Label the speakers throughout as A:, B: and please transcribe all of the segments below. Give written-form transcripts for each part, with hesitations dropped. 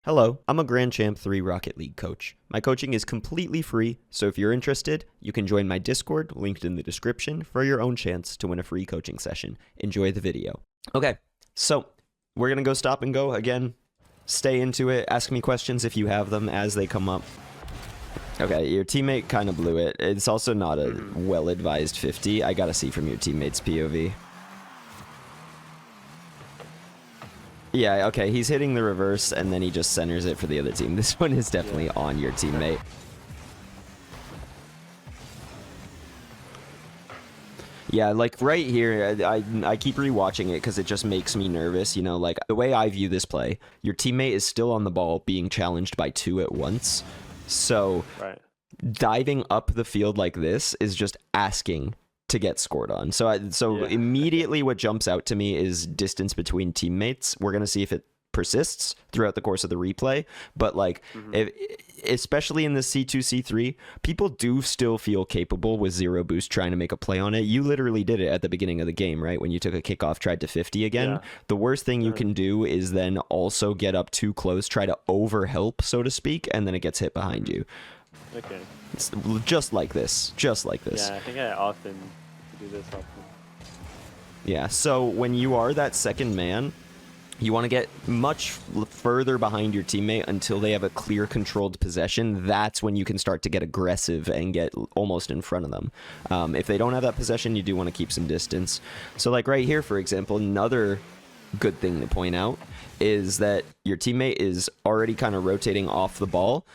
A: Hello, I'm a Grand Champ 3 Rocket League coach. My coaching is completely free, so if you're interested, you can join my Discord, linked in the description, for your own chance to win a free coaching session. Enjoy the video. Okay, so we're going to go stop and go again. Stay into it. Ask me questions if you have them as they come up. Okay, your teammate kind of blew it. It's also not a well-advised 50. I got to see from your teammate's POV. Yeah, okay, he's hitting the reverse, and then he just centers it for the other team. This one is definitely on your teammate. Yeah, like right here, I keep rewatching it because it just makes me nervous, you know, like the way I view this play, your teammate is still on the ball being challenged by two at once. So diving up the field like this is just asking to get scored on. So immediately what jumps out to me is distance between teammates. We're going to see if it persists throughout the course of the replay, but like especially in the C2 C3, people do still feel capable with zero boost trying to make a play on it. You literally did it at the beginning of the game, right? When you took a kickoff, tried to 50 again. The worst thing you can do is then also get up too close, try to overhelp, so to speak, and then it gets hit behind you.
B: Okay.
A: It's just like this. Just like this.
B: Yeah, I think I often do this often.
A: Yeah, so when you are that second man, you want to get much further behind your teammate until they have a clear controlled possession. That's when you can start to get aggressive and get almost in front of them. If they don't have that possession, you do want to keep some distance. So like right here, for example, another good thing to point out is that your teammate is already kind of rotating off the ball.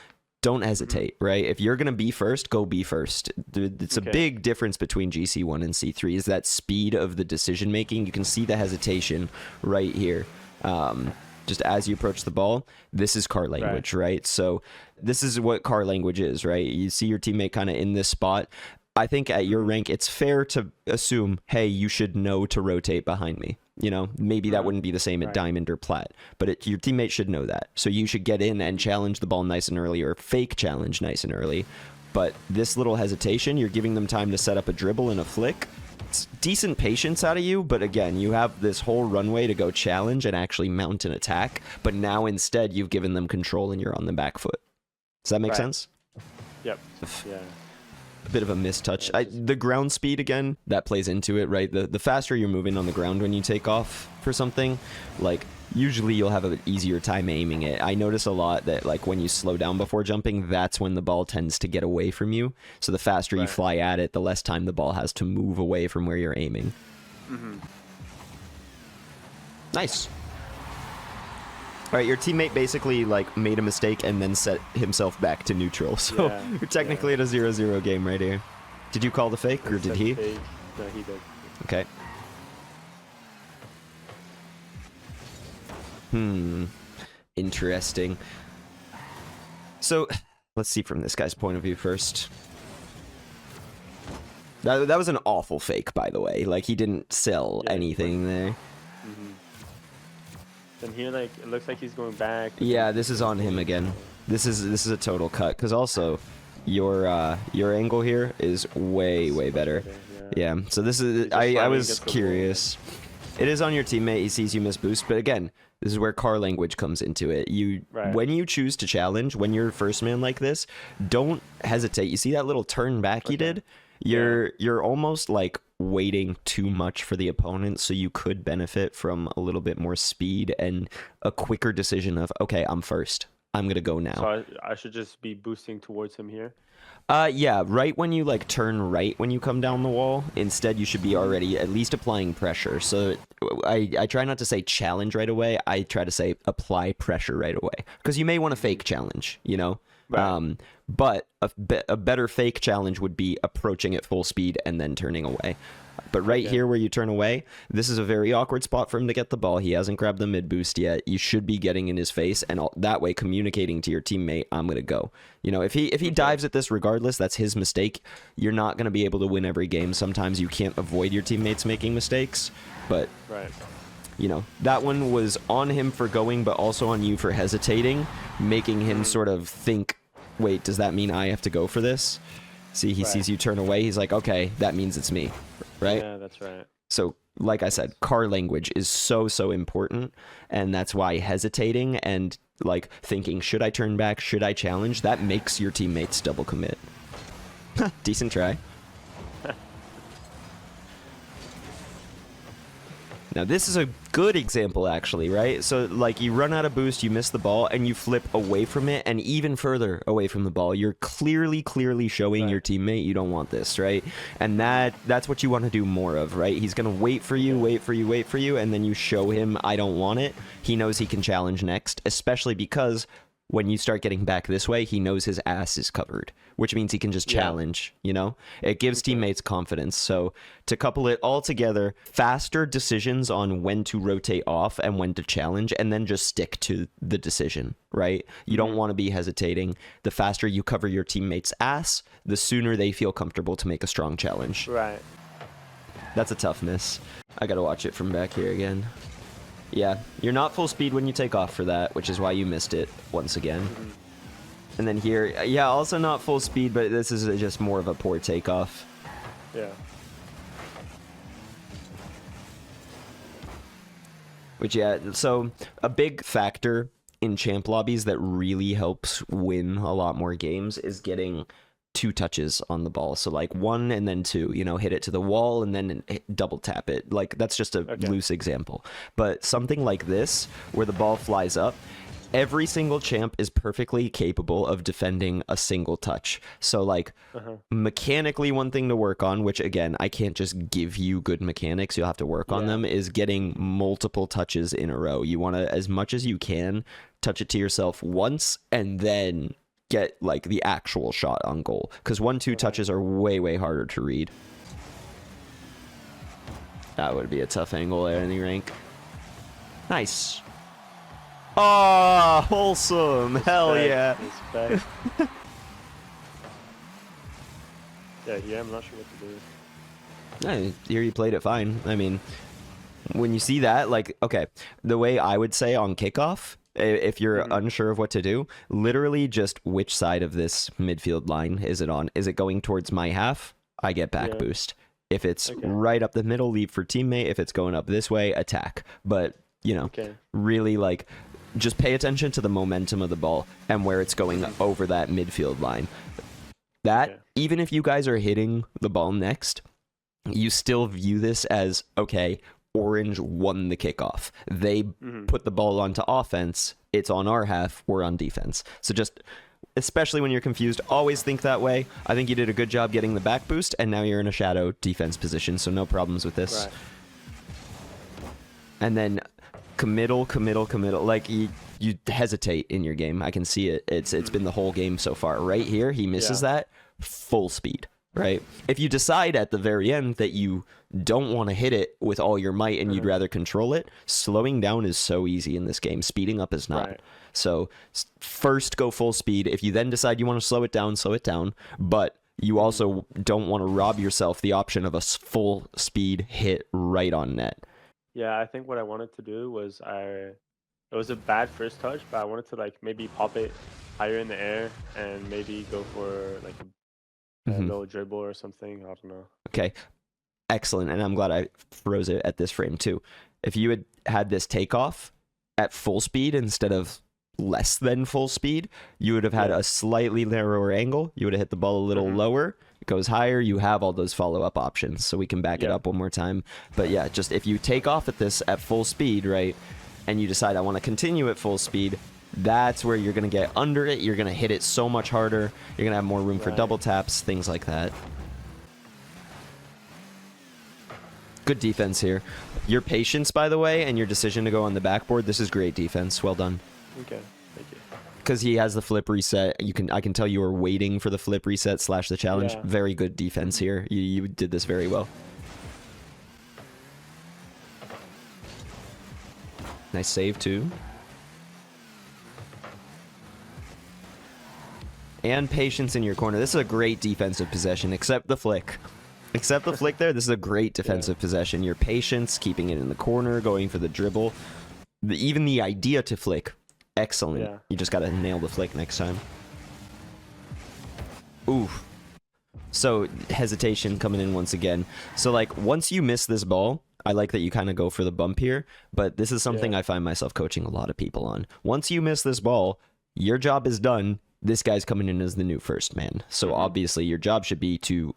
A: Don't hesitate, right? If you're going to be first, go be first. It's a big difference between GC1 and C3 is that speed of the decision making. You can see the hesitation right here. Just as you approach the ball, this is car language, right? So this is what car language is, right? You see your teammate kind of in this spot. I think at your rank, it's fair to assume, hey, you should know to rotate behind me. You know, maybe that wouldn't be the same at Diamond or Plat, but your teammate should know that. So you should get in and challenge the ball nice and early, or fake challenge nice and early. But this little hesitation, you're giving them time to set up a dribble and a flick. It's decent patience out of you, but again, you have this whole runway to go challenge and actually mount an attack. But now instead, you've given them control and you're on the back foot. Does that make sense?
B: Yep. Yeah.
A: A bit of a mistouch. The ground speed, again, that plays into it, right? The faster you're moving on the ground when you take off for something, like, usually you'll have an easier time aiming it. I notice a lot that, like, when you slow down before jumping, that's when the ball tends to get away from you. So the faster you fly at it, the less time the ball has to move away from where you're aiming. Nice. All right, your teammate basically like made a mistake and then set himself back to neutral. So you're technically at a 0-0 game right here. Did you call the fake or did he?
B: No, he did.
A: Okay. Interesting. So let's see from this guy's point of view first. That was an awful fake, by the way. Like, he didn't sell anything there.
B: Then here, like, it looks like he's going back.
A: Yeah, this is on him again. This is a total cut, because also your angle here is way better. Yeah. So this is I was curious. It is on your teammate. He sees you miss boost, but again, this is where car language comes into it. When you choose to challenge, when you're first man like this, don't hesitate. You see that little turn back you did? You're almost like waiting too much for the opponent, so you could benefit from a little bit more speed and a quicker decision of, okay, I'm first. I'm gonna go now.
B: So I should just be boosting towards him here?
A: Yeah, right when you like turn right when you come down the wall, instead you should be already at least applying pressure. So I try not to say challenge right away. I try to say apply pressure right away, because you may want to fake challenge, you know? But a better fake challenge would be approaching at full speed and then turning away. But right here where you turn away, this is a very awkward spot for him to get the ball. He hasn't grabbed the mid boost yet. You should be getting in his face and that way communicating to your teammate, I'm going to go. You know, if he dives at this regardless, that's his mistake. You're not going to be able to win every game. Sometimes you can't avoid your teammates making mistakes, but you know, that one was on him for going, but also on you for hesitating, making him sort of think, wait, does that mean I have to go for this? See, he sees you turn away. He's like, okay, that means it's me, right?
B: Yeah, that's right.
A: So like I said, car language is so important, and that's why hesitating and like thinking, should I turn back? Should I challenge? That makes your teammates double commit. Decent try. Now, this is a good example, actually, right? So, like, you run out of boost, you miss the ball, and you flip away from it, and even further away from the ball. You're clearly showing your teammate you don't want this, right? And that's what you want to do more of, right? He's going to wait for you, and then you show him, I don't want it. He knows he can challenge next, especially because when you start getting back this way, he knows his ass is covered, which means he can just challenge, you know? It gives teammates confidence. So to couple it all together, faster decisions on when to rotate off and when to challenge, and then just stick to the decision, right? You don't want to be hesitating. The faster you cover your teammate's ass, the sooner they feel comfortable to make a strong challenge.
B: Right.
A: That's a tough miss. I gotta watch it from back here again. Yeah, you're not full speed when you take off for that, which is why you missed it once again. And then here, yeah, also not full speed, but this is just more of a poor takeoff.
B: Yeah.
A: Which, yeah, so a big factor in champ lobbies that really helps win a lot more games is getting 2 touches on the ball. So like 1 and then 2, you know, hit it to the wall and then double tap it. Like that's just a loose example. But something like this, where the ball flies up, every single champ is perfectly capable of defending a single touch. So like mechanically, one thing to work on, which again, I can't just give you good mechanics, you'll have to work on them, is getting multiple touches in a row. You want to, as much as you can, touch it to yourself once and then get like the actual shot on goal, because 1-2 touches are way harder to read. That would be a tough angle at any rank. Nice. Oh, wholesome. Hell yeah.
B: Respect. Yeah, I'm not sure what to do.
A: I hear you played it fine. I mean, when you see that, like, okay, the way I would say on kickoff, if you're unsure of what to do, literally just which side of this midfield line is it on? Is it going towards my half? I get back boost. If it's right up the middle, leave for teammate. If it's going up this way, attack. But, you know, really, like, just pay attention to the momentum of the ball and where it's going over that midfield line. That, even if you guys are hitting the ball next, you still view this as, okay, Orange won the kickoff. They put the ball onto offense. It's on our half. We're on defense. So just, especially when you're confused, always think that way. I think you did a good job getting the back boost, and now you're in a shadow defense position, so no problems with this.
B: Right.
A: And then committal. Like, you hesitate in your game. I can see it. It's been the whole game so far. Right here, he misses that. Full speed. Right? If you decide at the very end that you don't want to hit it with all your might and you'd rather control it, slowing down is so easy in this game. Speeding up is not. So first go full speed. If you then decide you want to slow it down. But you also don't want to rob yourself the option of a full speed hit right on net.
B: Yeah, I think what I wanted to do was it was a bad first touch, but I wanted to like maybe pop it higher in the air and maybe go for like a little dribble or something. I don't know. Okay,
A: excellent. And I'm glad I froze it at this frame too. If you had this takeoff at full speed instead of less than full speed, you would have had a slightly narrower angle. You would have hit the ball a little lower. It goes higher. You have all those follow-up options. So we can back it up one more time. But yeah, just if you take off at this at full speed, right, and you decide I want to continue at full speed, that's where you're going to get under it. You're going to hit it so much harder. You're going to have more room for double taps, things like that. Good defense here. Your patience, by the way, and your decision to go on the backboard, this is great defense. Well done.
B: Okay, thank you.
A: Because he has the flip reset. I can tell you were waiting for the flip reset / the challenge.
B: Yeah.
A: Very good defense here. You did this very well. Nice save, too. And patience in your corner. This is a great defensive possession, except the flick. Except the flick there, this is a great defensive possession. Your patience, keeping it in the corner, going for the dribble. Even the idea to flick, excellent.
B: Yeah.
A: You just got to nail the flick next time. Ooh. So, hesitation coming in once again. So, like, once you miss this ball, I like that you kind of go for the bump here, but this is something
B: Yeah.
A: I find myself coaching a lot of people on. Once you miss this ball, your job is done. This guy's coming in as the new first man. So obviously your job should be to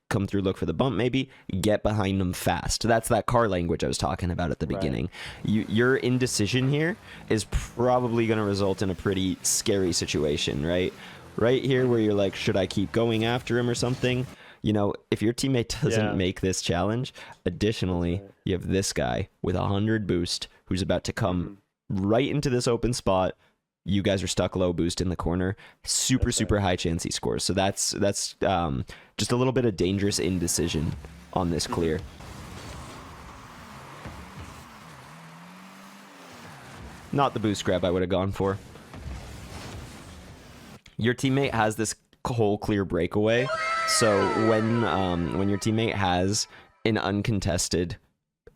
A: come through, look for the bump, maybe get behind them fast. That's that car language I was talking about at the beginning. Your indecision here is probably going to result in a pretty scary situation, right? Right here where you're like, should I keep going after him or something? You know, if your teammate doesn't make this challenge, additionally, you have this guy with 100 boost who's about to come right into this open spot. You guys are stuck low, boost in the corner. Super high chance he scores. So that's just a little bit of dangerous indecision on this clear. Not the boost grab I would have gone for. Your teammate has this whole clear breakaway. So when your teammate has an uncontested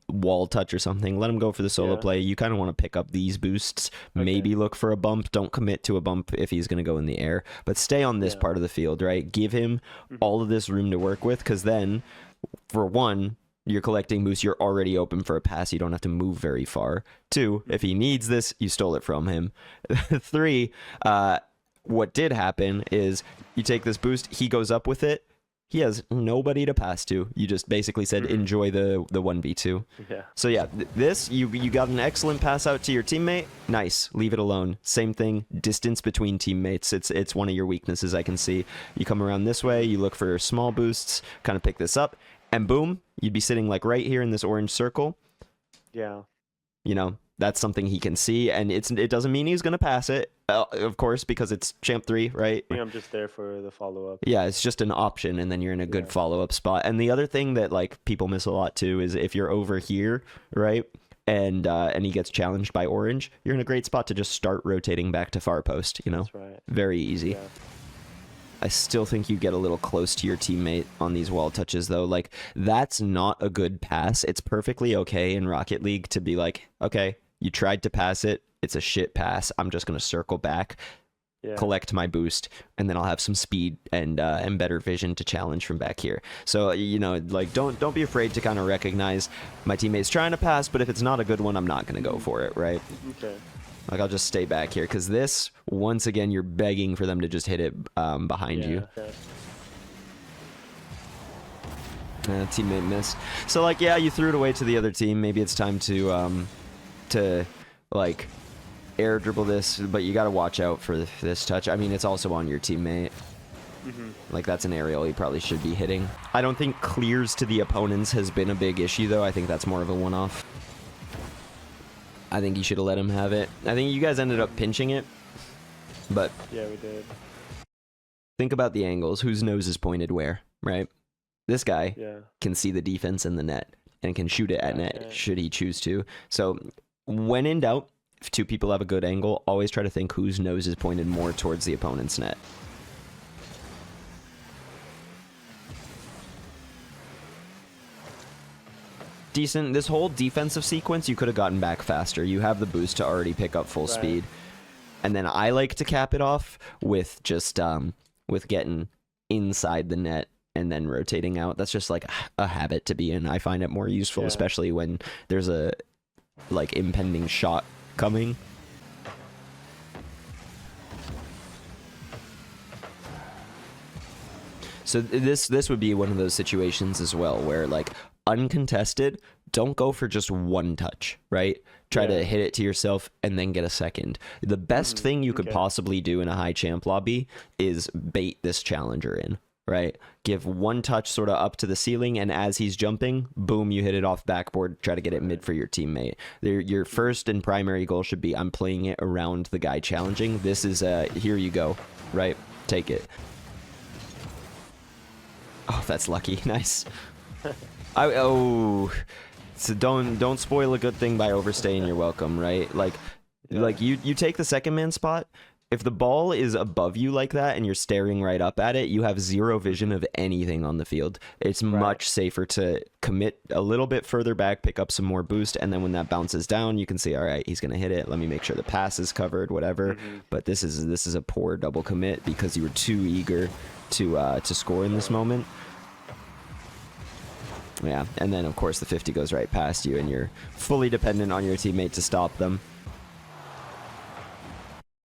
A: wall touch or something, let him go for the solo play. You kind of want to pick up these boosts, maybe look for a bump. Don't commit to a bump if he's going to go in the air, but stay on this part of the field, right? Give him all of this room to work with, because then, for one, you're collecting boosts. You're already open for a pass. You don't have to move very far. Two, if he needs this, you stole it from him. Three, what did happen is you take this boost, he goes up with it. He has nobody to pass to. You just basically said, enjoy the 1v2.
B: Yeah.
A: So yeah, this, you got an excellent pass out to your teammate. Nice. Leave it alone. Same thing. Distance between teammates. It's one of your weaknesses, I can see. You come around this way, you look for small boosts, kind of pick this up, and boom, you'd be sitting like right here in this orange circle.
B: Yeah.
A: You know, that's something he can see, and it doesn't mean he's going to pass it, of course, because it's champ 3, right?
B: I think I'm just there for the follow-up.
A: Yeah, it's just an option, and then you're in a good follow-up spot. And the other thing that like people miss a lot too is if you're over here, right, and he gets challenged by orange, you're in a great spot to just start rotating back to far post, you know?
B: That's right.
A: Very easy.
B: Yeah.
A: I still think you get a little close to your teammate on these wall touches, though. Like, that's not a good pass. It's perfectly okay in Rocket League to be like, okay, you tried to pass it. It's a shit pass. I'm just going to circle back, collect my boost, and then I'll have some speed and better vision to challenge from back here. So, you know, like, don't be afraid to kind of recognize my teammate's trying to pass, but if it's not a good one, I'm not going to go for it, right?
B: Okay.
A: Like, I'll just stay back here, because this, once again, you're begging for them to just hit it behind you.
B: Okay.
A: Teammate missed. So, like, yeah, you threw it away to the other team. Maybe it's time to like, air dribble this, but you got to watch out for this touch. I mean, it's also on your teammate. Like, that's an aerial he probably should be hitting. I don't think clears to the opponents has been a big issue, though. I think that's more of a one-off. I think you should have let him have it. I think you guys ended up pinching it, but
B: Yeah, we did.
A: think about the angles. Whose nose is pointed where, right? This guy can see the defense in the net and can shoot it at net should he choose to. So when in doubt, if two people have a good angle, always try to think whose nose is pointed more towards the opponent's net. Decent. This whole defensive sequence, you could have gotten back faster. You have the boost to already pick up full speed. And then I like to cap it off with just with getting inside the net and then rotating out. That's just like a habit to be in. I find it more useful, especially when there's a like impending shot coming. So this would be one of those situations as well where, like, uncontested, don't go for just one touch, right? Try to hit it to yourself and then get a second. The best thing you could possibly do in a high champ lobby is bait this challenger in, right? Give one touch sort of up to the ceiling, and as he's jumping, boom, you hit it off backboard, try to get it mid for your teammate. Your first and primary goal should be, I'm playing it around the guy challenging. This is here you go, right? Take it. Oh, that's lucky. Nice. So don't spoil a good thing by overstaying your welcome, right? Like you take the second man spot. If the ball is above you like that and you're staring right up at it, you have zero vision of anything on the field. It's much safer to commit a little bit further back, pick up some more boost, and then when that bounces down, you can see, all right, he's gonna hit it. Let me make sure the pass is covered, whatever. But this is a poor double commit because you were too eager to score in this moment. Yeah, and then of course the 50 goes right past you and you're fully dependent on your teammate to stop them.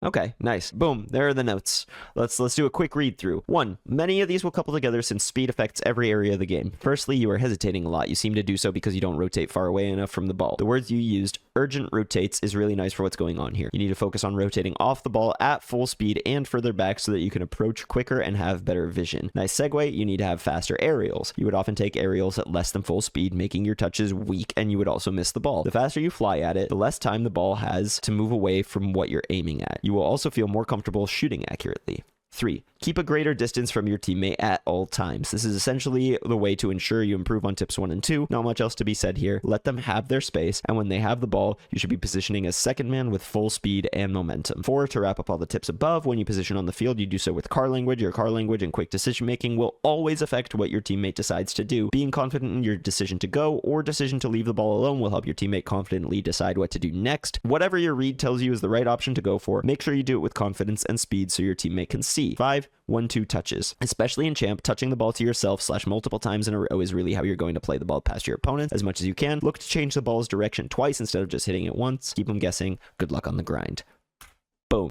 A: Okay, nice. Boom, there are the notes. Let's do a quick read through. 1. Many of these will couple together since speed affects every area of the game. Firstly, you are hesitating a lot. You seem to do so because you don't rotate far away enough from the ball. The words you used, urgent rotates, is really nice for what's going on here. You need to focus on rotating off the ball at full speed and further back so that you can approach quicker and have better vision. Nice segue, you need to have faster aerials. You would often take aerials at less than full speed, making your touches weak, and you would also miss the ball. The faster you fly at it, the less time the ball has to move away from what you're aiming at. You will also feel more comfortable shooting accurately. 3. Keep a greater distance from your teammate at all times. This is essentially the way to ensure you improve on tips 1 and 2. Not much else to be said here. Let them have their space, and when they have the ball, you should be positioning as second man with full speed and momentum. 4. To wrap up all the tips above, when you position on the field, you do so with car language. Your car language and quick decision making will always affect what your teammate decides to do. Being confident in your decision to go or decision to leave the ball alone will help your teammate confidently decide what to do next. Whatever your read tells you is the right option to go for, make sure you do it with confidence and speed so your teammate can see. 5. 1-2 touches. Especially in Champ, touching the ball to yourself / multiple times in a row is really how you're going to play the ball past your opponent as much as you can. Look to change the ball's direction twice instead of just hitting it once. Keep them guessing. Good luck on the grind.